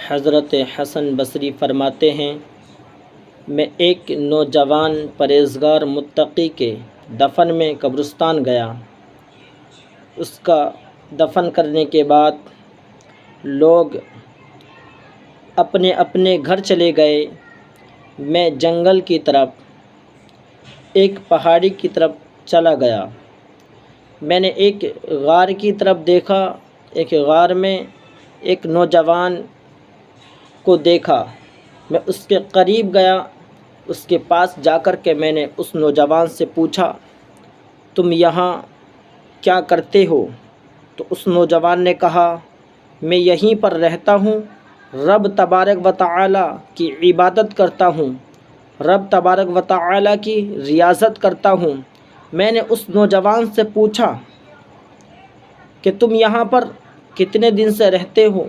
حضرت حسن بصری فرماتے ہیں، میں ایک نوجوان پرہیزگار متقی کے دفن میں قبرستان گیا۔ اس کا دفن کرنے کے بعد لوگ اپنے اپنے گھر چلے گئے۔ میں جنگل کی طرف، ایک پہاڑی کی طرف چلا گیا۔ میں نے ایک غار کی طرف دیکھا۔ ایک غار میں ایک نوجوان کو دیکھا۔ میں اس کے قریب گیا۔ اس کے پاس جا کر کے میں نے اس نوجوان سے پوچھا، تم یہاں کیا کرتے ہو؟ تو اس نوجوان نے کہا، میں یہیں پر رہتا ہوں، رب تبارک و تعالی کی عبادت کرتا ہوں، رب تبارک و تعالی کی ریاضت کرتا ہوں۔ میں نے اس نوجوان سے پوچھا کہ تم یہاں پر کتنے دن سے رہتے ہو؟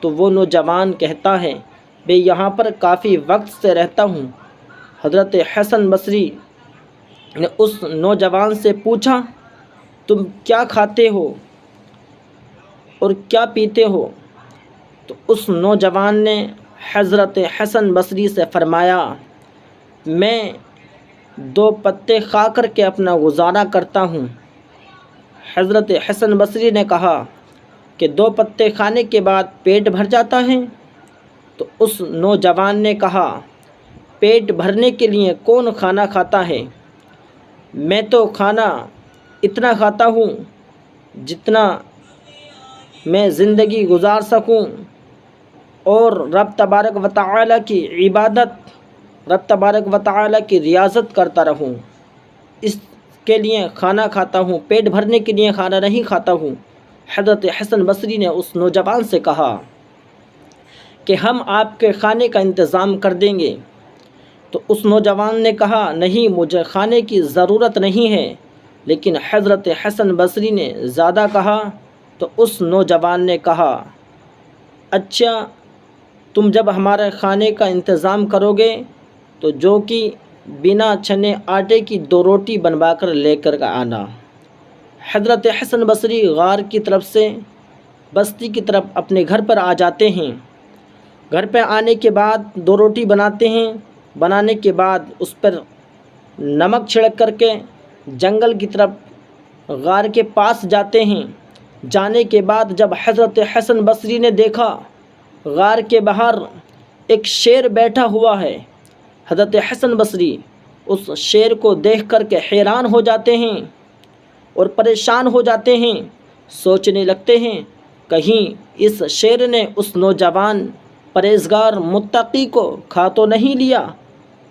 تو وہ نوجوان کہتا ہے، میں یہاں پر کافی وقت سے رہتا ہوں۔ حضرت حسن بصری نے اس نوجوان سے پوچھا، تم کیا کھاتے ہو اور کیا پیتے ہو؟ تو اس نوجوان نے حضرت حسن بصری سے فرمایا، میں 2 پتے کھا کر کے اپنا گزارا کرتا ہوں۔ حضرت حسن بصری نے کہا کہ 2 پتے کھانے کے بعد پیٹ بھر جاتا ہے؟ تو اس نوجوان نے کہا، پیٹ بھرنے کے لیے کون کھانا کھاتا ہے؟ میں تو کھانا اتنا کھاتا ہوں جتنا میں زندگی گزار سکوں اور رب تبارک و تعالی کی عبادت، رب تبارک و تعالی کی ریاضت کرتا رہوں، اس کے لیے کھانا کھاتا ہوں، پیٹ بھرنے کے لیے کھانا نہیں کھاتا ہوں۔ حضرت حسن بصری نے اس نوجوان سے کہا کہ ہم آپ کے کھانے کا انتظام کر دیں گے۔ تو اس نوجوان نے کہا، نہیں، مجھے کھانے کی ضرورت نہیں ہے۔ لیکن حضرت حسن بصری نے زیادہ کہا تو اس نوجوان نے کہا، اچھا، تم جب ہمارے کھانے کا انتظام کرو گے تو جو کہ بنا چھنے آٹے کی 2 روٹی بنوا کر لے کر آنا۔ حضرت حسن بصری غار کی طرف سے بستی کی طرف اپنے گھر پر آ جاتے ہیں۔ گھر پہ آنے کے بعد 2 روٹی بناتے ہیں۔ بنانے کے بعد اس پر نمک چھڑک کر کے جنگل کی طرف غار کے پاس جاتے ہیں۔ جانے کے بعد جب حضرت حسن بصری نے دیکھا غار کے باہر ایک شیر بیٹھا ہوا ہے، حضرت حسن بصری اس شیر کو دیکھ کر کے حیران ہو جاتے ہیں اور پریشان ہو جاتے ہیں۔ سوچنے لگتے ہیں، کہیں اس شیر نے اس نوجوان پرہیزگار متقی کو کھا تو نہیں لیا؟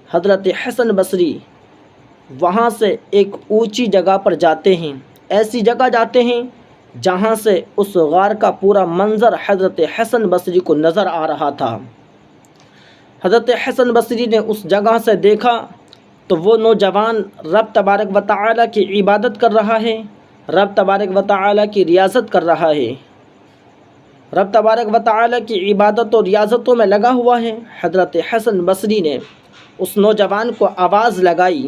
حضرت حسن بصری وہاں سے ایک اونچی جگہ پر جاتے ہیں، ایسی جگہ جاتے ہیں جہاں سے اس غار کا پورا منظر حضرت حسن بصری کو نظر آ رہا تھا۔ حضرت حسن بصری نے اس جگہ سے دیکھا تو وہ نوجوان رب تبارک و تعالی کی عبادت کر رہا ہے، رب تبارک و تعالی کی ریاضت کر رہا ہے، رب تبارک و تعالی کی عبادت اور ریاضتوں میں لگا ہوا ہے۔ حضرت حسن بصری نے اس نوجوان کو آواز لگائی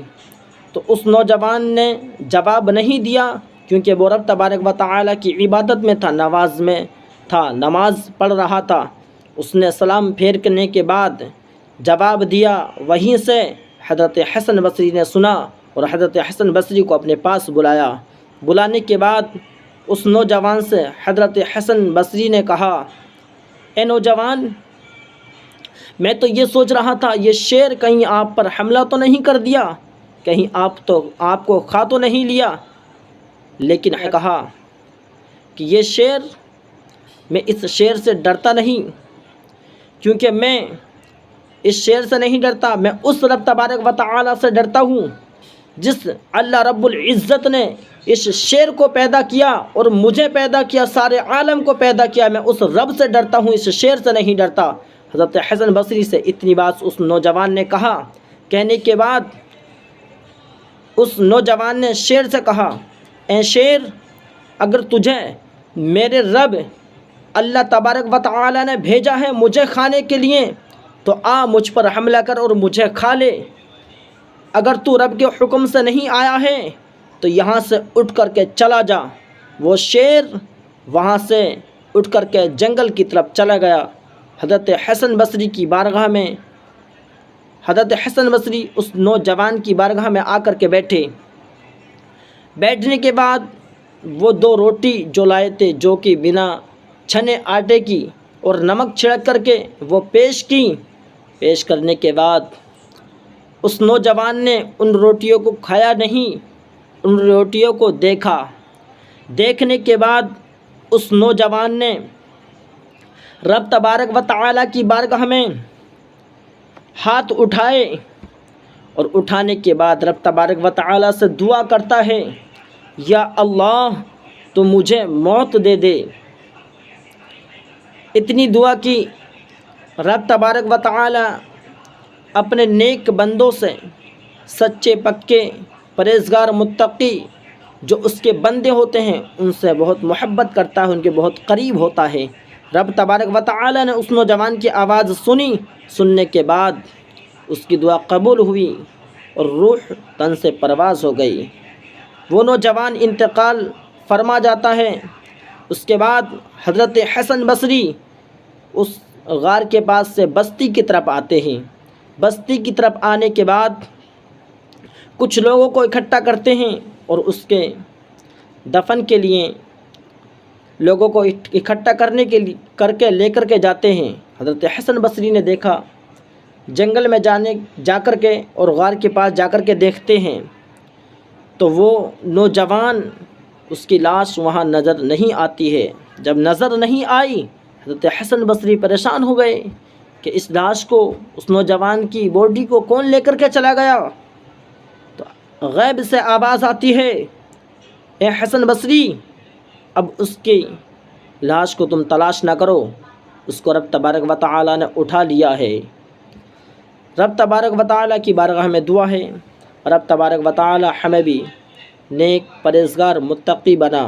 تو اس نوجوان نے جواب نہیں دیا، کیونکہ وہ رب تبارک و تعالی کی عبادت میں تھا، نماز پڑھ رہا تھا۔ اس نے سلام پھیرنے کے بعد جواب دیا۔ وہیں سے حضرت حسن بصری نے سنا اور حضرت حسن بصری کو اپنے پاس بلایا۔ بلانے کے بعد اس نوجوان سے حضرت حسن بصری نے کہا، اے نوجوان، میں تو یہ سوچ رہا تھا یہ شیر کہیں آپ پر حملہ تو نہیں کر دیا، کہیں آپ کو کھا تو نہیں لیا؟ لیکن کہا کہ یہ شیر، میں اس شیر سے ڈرتا نہیں، کیونکہ میں اس شیر سے نہیں ڈرتا، میں اس رب تبارک و تعالی سے ڈرتا ہوں جس اللہ رب العزت نے اس شیر کو پیدا کیا اور مجھے پیدا کیا، سارے عالم کو پیدا کیا، میں اس رب سے ڈرتا ہوں، اس شیر سے نہیں ڈرتا۔ حضرت حسن بصری سے اتنی بات اس نوجوان نے کہا۔ کہنے کے بعد اس نوجوان نے شیر سے کہا، اے شیر، اگر تجھے میرے رب اللہ تبارک و تعالی نے بھیجا ہے مجھے کھانے کے لیے تو آ مجھ پر حملہ کر اور مجھے کھا لے۔ اگر تو رب کے حکم سے نہیں آیا ہے تو یہاں سے اٹھ کر کے چلا جا۔ وہ شیر وہاں سے اٹھ کر کے جنگل کی طرف چلا گیا حضرت حسن بصری کی بارگاہ میں حضرت حسن بصری اس نوجوان کی بارگاہ میں آ کر کے بیٹھے۔ بیٹھنے کے بعد وہ 2 روٹی جو لائے تھے، جو کہ بنا چھنے آٹے کی اور نمک چھڑک کر کے وہ پیش کی۔ پیش کرنے کے بعد اس نوجوان نے ان روٹیوں کو کھایا نہیں، ان روٹیوں کو دیکھا۔ دیکھنے کے بعد اس نوجوان نے رب تبارک و تعالیٰ کی بارگاہ میں ہاتھ اٹھائے، اور اٹھانے کے بعد رب تبارک و تعالیٰ سے دعا کرتا ہے، یا اللہ تو مجھے موت دے دے۔ اتنی دعا کی۔ رب تبارک و تعالیٰ اپنے نیک بندوں سے، سچے پکے پرہیزگار متقی جو اس کے بندے ہوتے ہیں، ان سے بہت محبت کرتا ہے، ان کے بہت قریب ہوتا ہے۔ رب تبارک و تعالیٰ نے اس نوجوان کی آواز سنی۔ سننے کے بعد اس کی دعا قبول ہوئی اور روح تن سے پرواز ہو گئی۔ وہ نوجوان انتقال فرما جاتا ہے۔ اس کے بعد حضرت حسن بصری اس غار کے پاس سے بستی کی طرف آتے ہیں۔ بستی کی طرف آنے کے بعد کچھ لوگوں کو اکٹھا کرتے ہیں اور اس کے دفن کے لیے لوگوں کو اکٹھا لے کر کے جاتے ہیں۔ حضرت حسن بصری نے دیکھا، جنگل میں جا کر کے اور غار کے پاس جا کر کے دیکھتے ہیں تو وہ نوجوان، اس کی لاش وہاں نظر نہیں آتی ہے۔ جب نظر نہیں آئی، حضرت حسن بصری پریشان ہو گئے کہ اس لاش کو، اس نوجوان کی باڈی کو کون لے کر کے چلا گیا؟ تو غیب سے آواز آتی ہے، اے حسن بصری، اب اس کی لاش کو تم تلاش نہ کرو، اس کو رب تبارک و تعالیٰ نے اٹھا لیا ہے۔ رب تبارک و تعالیٰ کی بارگاہ میں دعا ہے، رب تبارک و تعالیٰ ہمیں بھی نیک پرہیزگار متقی بنا۔